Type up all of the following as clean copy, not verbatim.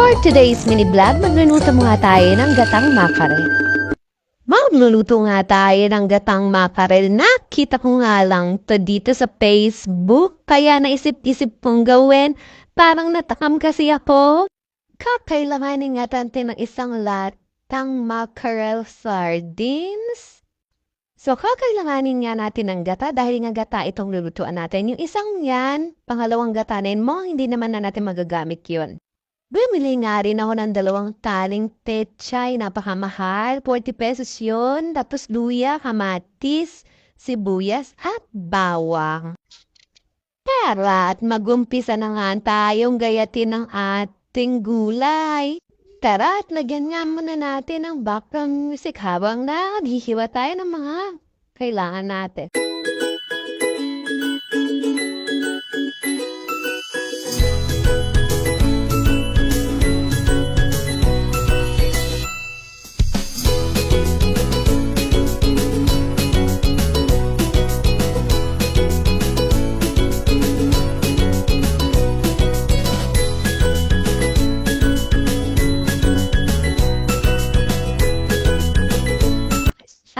For today's mini vlog, magluluto nga tayo ng gatang makarel. Magluluto nga tayo ng gatang makarel. Nakita ko nga lang to dito sa Facebook, kaya naisip-isip kong gawin. Parang natakam kasi ako. Kakailanganin nga natin ng isang latang makarel sardines. So, kakailanganin nga natin ng gata dahil nga gata itong lulutuan natin. Yung isang yan, pangalawang gatanin mo, hindi naman na natin magagamit yun. Bumili nga rin ako ng 2 taling pechay, napakamahal, 40 pesos yun. Tapos luya, kamatis, sibuyas, at bawang. Tara at mag-umpisa na nga tayong gayatin ng ating gulay. Tara at lagyan nga muna natin ng background music habang naghihiwa tayo ng mga kailangan natin.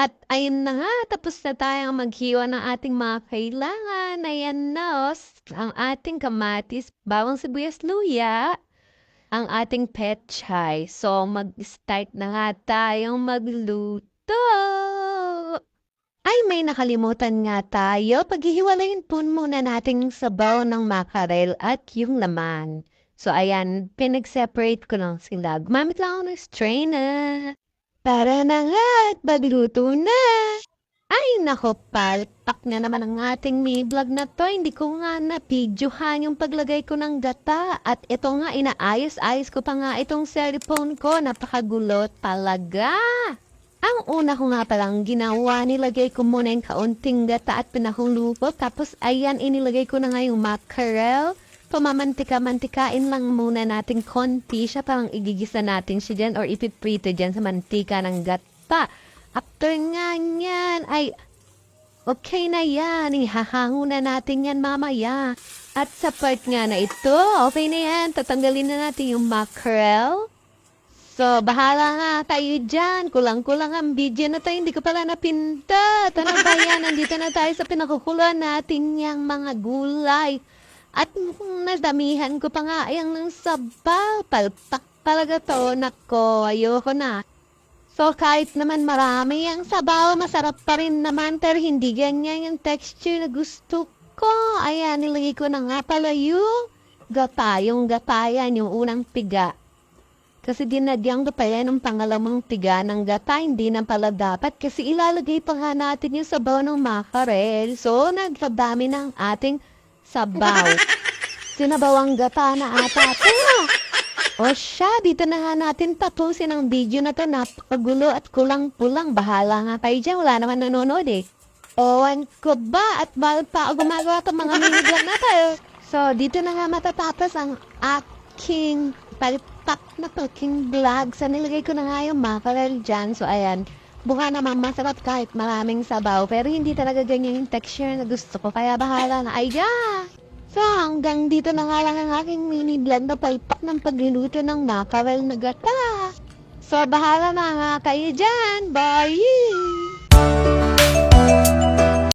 At ayun na nga, tapos na tayong maghiwa ng ating mga kailangan. Ayan na, ang ating kamatis, bawang sibuyas luya, ang ating pechay. So, mag-start na nga tayong magluto. Ay, may nakalimutan nga tayo. Paghihiwalayin po muna natin yung sabaw ng makarel at yung laman. So, ayan, pinag-separate ko lang sila. Gumamit lang ako ng strainer. Tara na nga at magluto na! Ay nako, palpak na naman ang ating mini vlog na to. Hindi ko nga na-videohan yung paglagay ko ng gata. At ito nga, inaayos-ayos ko pa nga itong cellphone ko. Napakagulo talaga! Ang una ko nga palang ginawa, nilagay ko muna yung kaunting gata at pinahulupo. Tapos ayan, inilagay ko na nga yung mackerel. Pamamantika-mantikain lang muna natin konti siya, parang igigisa natin siya dyan or ipiprito dyan sa mantika ng gata. After nga yan, ay okay na yan. Ihahango na natin yan mamaya. At sa part nga na ito, okay na yan. Tatanggalin na natin yung mackerel. So, bahala nga kayo dyan. Kulang-kulang ang video na tayo. Hindi ko pala napinta. Ano ba yan? Nandito na tayo sa pinakukuluan natin yung mga gulay. At nadamihan ko pa nga ayang ng sabaw. Palpak talaga to. Nako, ayoko na. So, kahit naman marami ang sabaw, masarap pa rin naman. Pero hindi ganyan yung texture na gusto ko. Ayan, nilagay ko na nga pala yung gata. Yung gatayan, yung unang piga. Kasi dinadyang ko pa yan ng pangalawang piga ng gata. Hindi na pala dapat. Kasi ilalagay pa nga natin yung sabaw ng makarel. So, nagdadami ng ating sabaw. Sinabawang gata na ata ito. O siya, dito na nga natin tapusin ang video na to. Napakagulo at kulang-pulang. Bahala nga kayo dyan. Wala naman nanonood eh. Owan ko ba? At mahal pa ako gumagawa itong mga mini-vlog na tayo. So, dito na nga matatapos ang aking palipak na talking vlog. So, nilagay ko na nga yung mackerel dyan. So, ayan. Buka naman masarap kahit maraming sabaw. Pero hindi talaga ganyan yung texture na gusto ko. Kaya bahala na. Ay, yeah! So, hanggang dito na nga lang ang aking mini vlog na palpak ng pagluluto ng mackerel na gata. So, bahala na nga kayo dyan. Bye!